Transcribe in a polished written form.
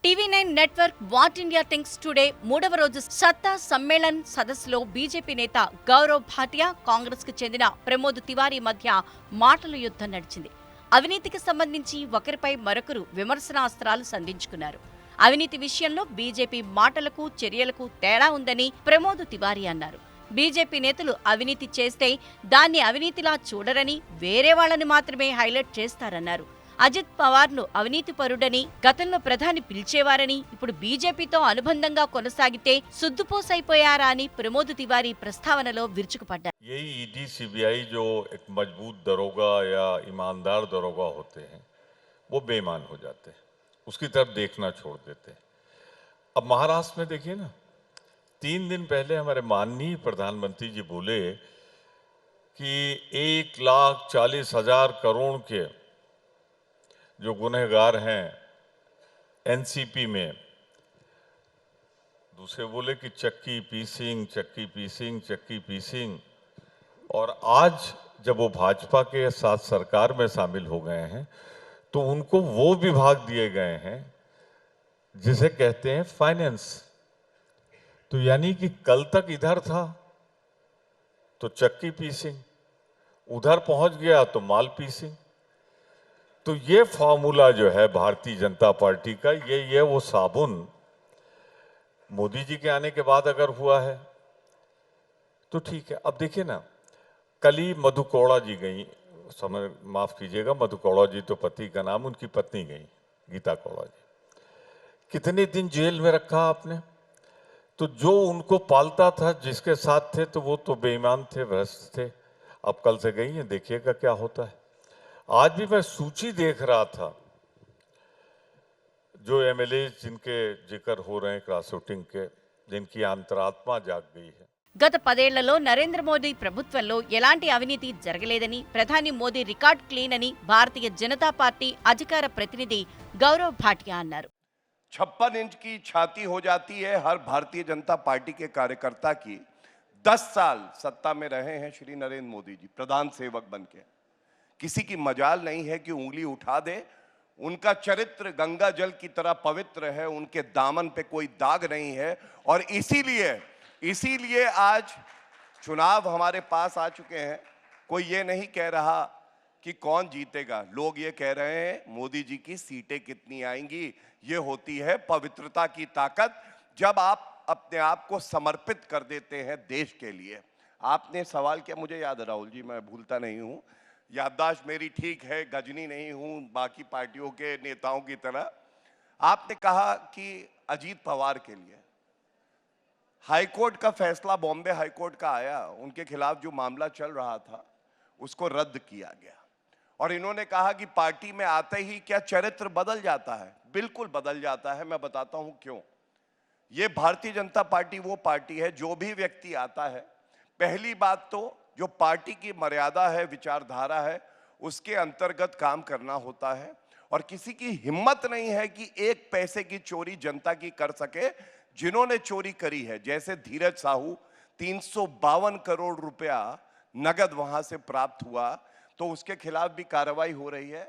TV9 network what India things today మూడవ రోజు సత్తా సమ్మేళన్ సదస్సులో బీజేపీ నేత గౌరవ్ భాటియా, కాంగ్రెస్ కు చెందిన ప్రమోద్ తివారీ మధ్య మాటల యుద్ధం నడిచింది. అవినీతికి సంబంధించి ఒకరిపై మరొకరు విమర్శనాస్త్రాలు సంధించుకున్నారు. అవినీతి విషయంలో బీజేపీ మాటలకు చర్యలకు తేడా ఉందని ప్రమోద్ తివారీ అన్నారు. బీజేపీ నేతలు అవినీతి చేస్తే దాన్ని అవినీతిలా చూడరని, వేరే వాళ్ళని మాత్రమే హైలైట్ చేస్తారన్నారు. అజిత్ పవార్ను అవినీతిపరుడని, గతంలో ప్రధాని పిలిచేవారని, ఇప్పుడు బీజేపీతో అనుబంధంగా కొనసాగితే సుద్దుపోసైపోయారా అని ప్రమోద్ తివారీ ప్రస్తావనలో విరుచుకుపడ్డారు. यही ईडी सीबीआई जो एक मजबूत दरोगा या ईमानदार दरोगा होते हैं वो बेईमान हो जाते हैं, उसकी तरफ देखना छोड़ देते हैं। अब महाराष्ट्र में देखिए ना, 3 दिन पहले हमारे माननीय प्रधानमंत्री जी बोले कि 1,40,000 करोड़ के जो गुनहगार हैं एनसीपी में, दूसरे बोले कि चक्की पीसिंग। और आज जब वो भाजपा के साथ सरकार में शामिल हो गए हैं तो उनको वो विभाग दिए गए हैं जिसे कहते हैं फाइनेंस। तो यानी कि कल तक इधर था तो चक्की पीसिंग, उधर पहुंच गया तो माल पीसिंग। तो ये फॉर्मूला जो है भारतीय जनता पार्टी का, ये वो साबुन मोदी जी के आने के बाद अगर हुआ है तो ठीक है। अब देखिए ना, कल ही मधु कोड़ा जी गई, समय माफ कीजिएगा, मधु कोड़ा जी तो पति का नाम, उनकी पत्नी गई गीता कोड़ा जी। कितने दिन जेल में रखा आपने? तो जो उनको पालता था, जिसके साथ थे, तो वो तो बेईमान थे, भ्रष्ट थे। अब कल से गई है, देखिएगा क्या होता है। आज भी मैं सूची देख रहा था, जो एमएलए जिनके जिक्र हो रहे हैं क्रॉस वोटिंग के, जिनकी अंतरात्मा जाग गई है। గత 10 ఏళ్లలో నరేంద్ర మోదీ ప్రభుత్వంలో ఎలాంటి అవినీతి జరగలేదని, ప్రధాని మోదీ రికార్డ్ క్లీన్ అని భారతీయ జనతా పార్టీ అధికార ప్రతినిధి గౌరవ్ భాటియా అన్నారు. 56 इंच की छाती हो जाती है हर भारतीय जनता पार्टी के कार्यकर्ता की। 10 साल सत्ता में रहे हैं श्री नरेंद्र मोदी जी प्रधान सेवक बनके। किसी की मजाल नहीं है कि उंगली उठा दे। उनका चरित्र गंगा जल की तरह पवित्र है, उनके दामन पे कोई दाग नहीं है। और इसीलिए आज चुनाव हमारे पास आ चुके हैं। कोई ये नहीं कह रहा कि कौन जीतेगा, लोग ये कह रहे हैं मोदी जी की सीटें कितनी आएंगी। ये होती है पवित्रता की ताकत, जब आप अपने आप को समर्पित कर देते हैं देश के लिए। आपने सवाल किया, मुझे याद है राहुल जी, मैं भूलता नहीं हूँ, याददाश्त मेरी ठीक है, गजनी नहीं हूँ बाकी पार्टियों के नेताओं की तरह। आपने कहा कि अजीत पवार के लिए हाईकोर्ट का फैसला, बॉम्बे हाईकोर्ट का आया, उनके खिलाफ जो मामला चल रहा था उसको रद्द किया गया। और इन्होंने कहा कि पार्टी में आते ही क्या चरित्र बदल जाता है? बिल्कुल बदल जाता है। मैं बताता हूं क्यों। ये भारतीय जनता पार्टी वो पार्टी है, जो भी व्यक्ति आता है, पहली बात तो जो पार्टी की मर्यादा है, विचारधारा है, उसके अंतर्गत काम करना होता है। और किसी की हिम्मत नहीं है कि एक पैसे की चोरी जनता की कर सके। जिन्होंने चोरी करी है, जैसे धीरज साहू, 352 करोड़ रुपया नगद वहां से प्राप्त हुआ, तो उसके खिलाफ भी कार्रवाई हो रही है।